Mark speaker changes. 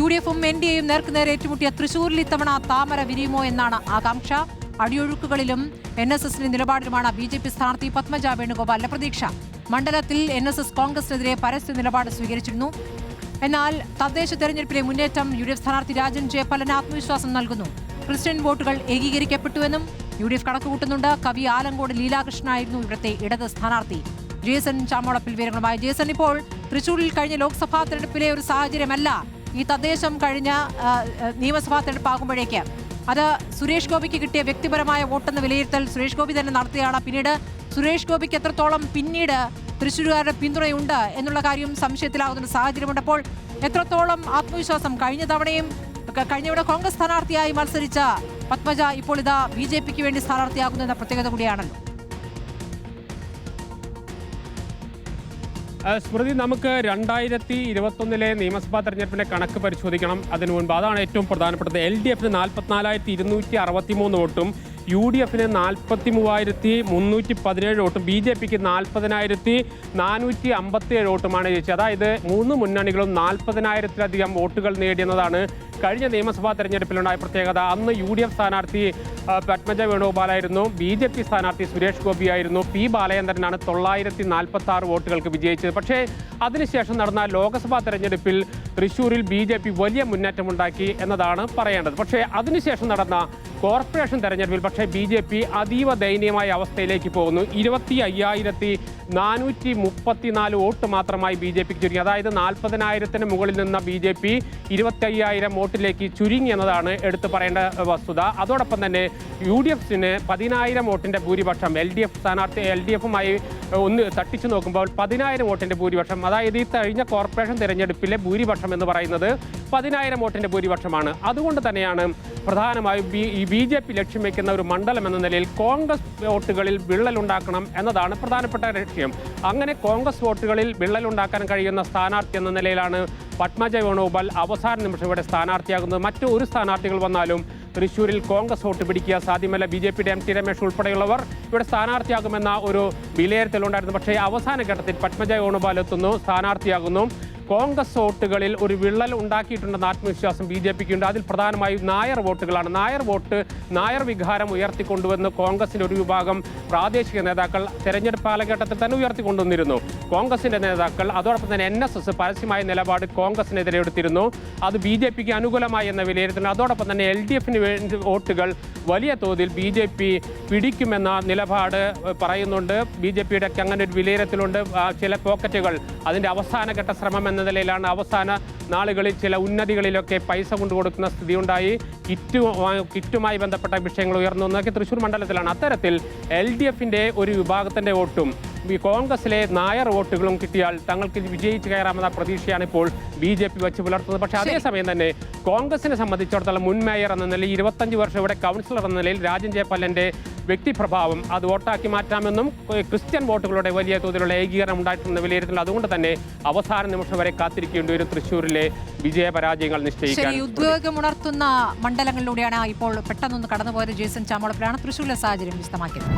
Speaker 1: UDF-ഉം NDA-യും നേർക്കുനേരെ ഏറ്റുമുട്ടിയ തൃശൂരിൽ ഇത്തവണ താമര വിരിയുമോ എന്നാണ് ആകാംക്ഷ. അടിയൊഴുക്കുകളിലും NSS-ന്റെ നിലപാടിലുമാണ് BJP സ്ഥാനാർത്ഥി പത്മജ വേണുഗോപാലിന്റെ പ്രതീക്ഷ. മണ്ഡലത്തിൽ NSS കോൺഗ്രസിനെതിരെ പരസ്യ നിലപാട് സ്വീകരിച്ചിരുന്നു. എന്നാൽ തദ്ദേശ തെരഞ്ഞെടുപ്പിലെ മുന്നേറ്റം UDF സ്ഥാനാർത്ഥി രാജൻ ജയപാലന് ആത്മവിശ്വാസം നൽകുന്നു. ക്രിസ്ത്യൻ വോട്ടുകൾ ഏകീകരിക്കപ്പെട്ടുവെന്നും UDF കണക്കുകൂട്ടുന്നുണ്ട്. കവി ആലങ്കോട് ലീലാകൃഷ്ണനായിരുന്നു ഇവിടുത്തെ ഇടത് സ്ഥാനാർത്ഥി. ജേസൺ ചാമോളപ്പിൽ വിവരങ്ങളുമായി. ജേസൺ, ഇപ്പോൾ തൃശൂരിൽ കഴിഞ്ഞ ലോക്സഭാ തെരഞ്ഞെടുപ്പിലെ ഒരു സാഹചര്യമല്ല ഈ തദ്ദേശം കഴിഞ്ഞ നിയമസഭാ തെരഞ്ഞെടുപ്പാകുമ്പോഴേക്ക്. അത് സുരേഷ് ഗോപിക്ക് കിട്ടിയ വ്യക്തിപരമായ വോട്ടെന്ന് വിലയിരുത്തൽ സുരേഷ് ഗോപി തന്നെ നടത്തുകയാണ്. പിന്നീട് സുരേഷ് ഗോപിക്ക് എത്രത്തോളം പിന്നീട് തൃശ്ശൂരുകാരുടെ പിന്തുണയുണ്ട് എന്നുള്ള കാര്യം സംശയത്തിലാകുന്ന സാഹചര്യമുണ്ട്. അപ്പോൾ എത്രത്തോളം ആത്മവിശ്വാസം? കഴിഞ്ഞ തവണ കോൺഗ്രസ് സ്ഥാനാർത്ഥിയായി മത്സരിച്ച പത്മജ ഇപ്പോൾ ഇതാ BJP-ക്ക് വേണ്ടി സ്ഥാനാർത്ഥിയാകുന്നു എന്ന പ്രത്യേകത കൂടിയാണല്ലോ.
Speaker 2: സ്മൃതി, നമുക്ക് 2021 നിയമസഭാ തെരഞ്ഞെടുപ്പിന്റെ കണക്ക് പരിശോധിക്കണം. അതിനു മുൻപ് അതാണ് ഏറ്റവും പ്രധാനപ്പെട്ടത്. LDF-ന് 44,263 വോട്ടും UDF-ന് 43,317 വോട്ടും BJP-ക്ക് 40,457 വോട്ടുമാണ് ജയിച്ചത്. അതായത് 3 മുന്നണികളും 40,000-ലധികം വോട്ടുകൾ നേടിയെന്നതാണ് കഴിഞ്ഞ നിയമസഭാ തെരഞ്ഞെടുപ്പിലുണ്ടായ പ്രത്യേകത. അന്ന് UDF സ്ഥാനാർത്ഥി പത്മജ വേണുഗോപാലായിരുന്നു, BJP സ്ഥാനാർത്ഥി സുരേഷ് ഗോപിയായിരുന്നു. P. ബാലചന്ദ്രനാണ് 946 വോട്ടുകൾക്ക് വിജയിച്ചത്. പക്ഷേ അതിനുശേഷം നടന്ന ലോക്സഭാ തെരഞ്ഞെടുപ്പിൽ തൃശ്ശൂരിൽ BJP വലിയ മുന്നേറ്റമുണ്ടാക്കി എന്നതാണ് പറയേണ്ടത്. പക്ഷേ അതിനുശേഷം നടന്ന കോർപ്പറേഷൻ തെരഞ്ഞെടുപ്പിൽ പക്ഷേ BJP അതീവ ദയനീയമായ അവസ്ഥയിലേക്ക് പോകുന്നു. 25,434 വോട്ട് മാത്രമായി BJPക്ക് ചുരുങ്ങി. അതായത് 40,000-ന് മുകളിൽ നിന്ന BJP 25,000 വോട്ടിലേക്ക് ചുരുങ്ങി എന്നതാണ് എടുത്തു പറയേണ്ട വസ്തുത. അതോടൊപ്പം തന്നെ UDF-ന് 10,000 വോട്ടിന്റെ ഭൂരിപക്ഷം, LDF-മായി ഒന്ന് തട്ടിച്ചു നോക്കുമ്പോൾ 10,000 വോട്ടിന്റെ ഭൂരിപക്ഷം, അതായത് ഈ കഴിഞ്ഞ കോർപ്പറേഷൻ തെരഞ്ഞെടുപ്പിലെ ഭൂരിപക്ഷം എന്ന് പറയുന്നത് 10,000 വോട്ടിന്റെ ഭൂരിപക്ഷമാണ്. അതുകൊണ്ട് തന്നെയാണ് പ്രധാനമായും BJP ലക്ഷ്യം വയ്ക്കുന്ന ഒരു മണ്ഡലം എന്ന നിലയിൽ കോൺഗ്രസ് വോട്ടുകളിൽ വിള്ളലുണ്ടാക്കണം എന്നതാണ് പ്രധാനപ്പെട്ട ലക്ഷ്യം. അങ്ങനെ കോൺഗ്രസ് വോട്ടുകളിൽ വിള്ളലുണ്ടാക്കാൻ കഴിയുന്ന സ്ഥാനാർത്ഥി എന്ന നിലയിലാണ് പത്മജ വേണുഗോപാൽ അവസാന നിമിഷം ഇവിടെ സ്ഥാനാർത്ഥിയാകുന്നത്. മറ്റു ഒരു സ്ഥാനാർത്ഥികൾ വന്നാലും തൃശ്ശൂരിൽ കോൺഗ്രസ് വോട്ട് പിടിക്കുക സാധ്യമല്ല. BJP-യുടെ MT രമേശ് ഉൾപ്പെടെയുള്ളവർ ഇവിടെ സ്ഥാനാർത്ഥിയാകുമെന്ന ഒരു വിലയിരുത്തലുണ്ടായിരുന്നു. പക്ഷേ അവസാന ഘട്ടത്തിൽ പത്മജ വേണുഗോപാൽ എത്തുന്നു, സ്ഥാനാർത്ഥിയാകുന്നു. കോൺഗ്രസ് വോട്ടുകളിൽ ഒരു വിള്ളൽ ഉണ്ടാക്കിയിട്ടുണ്ടെന്ന ആത്മവിശ്വാസം BJP-ക്കുണ്ട്. അതിൽ പ്രധാനമായും നായർ വോട്ടുകളാണ്. നായർ വികാരം ഉയർത്തിക്കൊണ്ടുവന്ന് കോൺഗ്രസിൻ്റെ ഒരു വിഭാഗം പ്രാദേശിക നേതാക്കൾ തെരഞ്ഞെടുപ്പ് കാലഘട്ടത്തിൽ തന്നെ ഉയർത്തിക്കൊണ്ടുവന്നിരുന്നു. കോൺഗ്രസിൻ്റെ നേതാക്കൾ അതോടൊപ്പം തന്നെ NSS പരസ്യമായ നിലപാട് കോൺഗ്രസിനെതിരെ എടുത്തിരുന്നു. അത് BJP-ക്ക് അനുകൂലമായി എന്ന വിലയിരുത്തൽ. അതോടൊപ്പം തന്നെ LDF-ന് വേണ്ടി വോട്ടുകൾ വലിയ തോതിൽ BJP പിടിക്കുമെന്ന നിലപാട് പറയുന്നുണ്ട്. BJP-യുടെ അങ്ങനെ ഒരു വിലയിരുത്തലുണ്ട്. ചില പോക്കറ്റുകൾ അതിൻ്റെ അവസാനഘട്ട ശ്രമം എന്ന നിലയിലാണ്. അവസാന നാളുകളിൽ ചില ഉന്നതികളിലൊക്കെ പൈസ കൊണ്ടുകൊടുക്കുന്ന സ്ഥിതിയുണ്ടായി. കിറ്റുമായി ബന്ധപ്പെട്ട വിഷയങ്ങൾ ഉയർന്നു വന്നതൊക്കെ തൃശ്ശൂർ മണ്ഡലത്തിലാണ്. അത്തരത്തിൽ LDF-ന്റെ ഒരു വിഭാഗത്തിൻ്റെ വോട്ടും കോൺഗ്രസിലെ നായർ വോട്ടുകളും കിട്ടിയാൽ തങ്ങൾക്ക് വിജയിച്ച് കയറാമെന്ന പ്രതീക്ഷയാണ് ഇപ്പോൾ BJP വെച്ച് പുലർത്തുന്നത്. പക്ഷേ അതേസമയം തന്നെ കോൺഗ്രസിനെ സംബന്ധിച്ചിടത്തോളം മുൻ മേയർ എന്ന നിലയിൽ 25 വർഷം ഇവിടെ കൗൺസിലർ എന്ന നിലയിൽ രാജൻ ജയപാലൻ്റെ വ്യക്തിപ്രഭാവം അത് വോട്ടാക്കി മാറ്റാമെന്നും ക്രിസ്ത്യൻ വോട്ടുകളുടെ വലിയ തോതിലുള്ള ഏകീകരണം ഉണ്ടായിട്ടുണ്ടെന്ന വിലയിരുത്തൽ. അതുകൊണ്ട് തന്നെ അവസാന നിമിഷം വരെ കാത്തിരിക്കേണ്ടി വരും തൃശ്ശൂരിലെ വിജയപരാജയങ്ങൾ നിശ്ചയിക്കാൻ.
Speaker 1: ഉദ്വേഗമുണർത്തുന്ന മണ്ഡലങ്ങളിലൂടെയാണ് ഇപ്പോൾ പെട്ടെന്നൊന്ന് കടന്നുപോയത്. ജേസൺ ചാമോളപ്പിലാണ് തൃശ്ശൂരിലെ സാഹചര്യം വിശദമാക്കിയത്.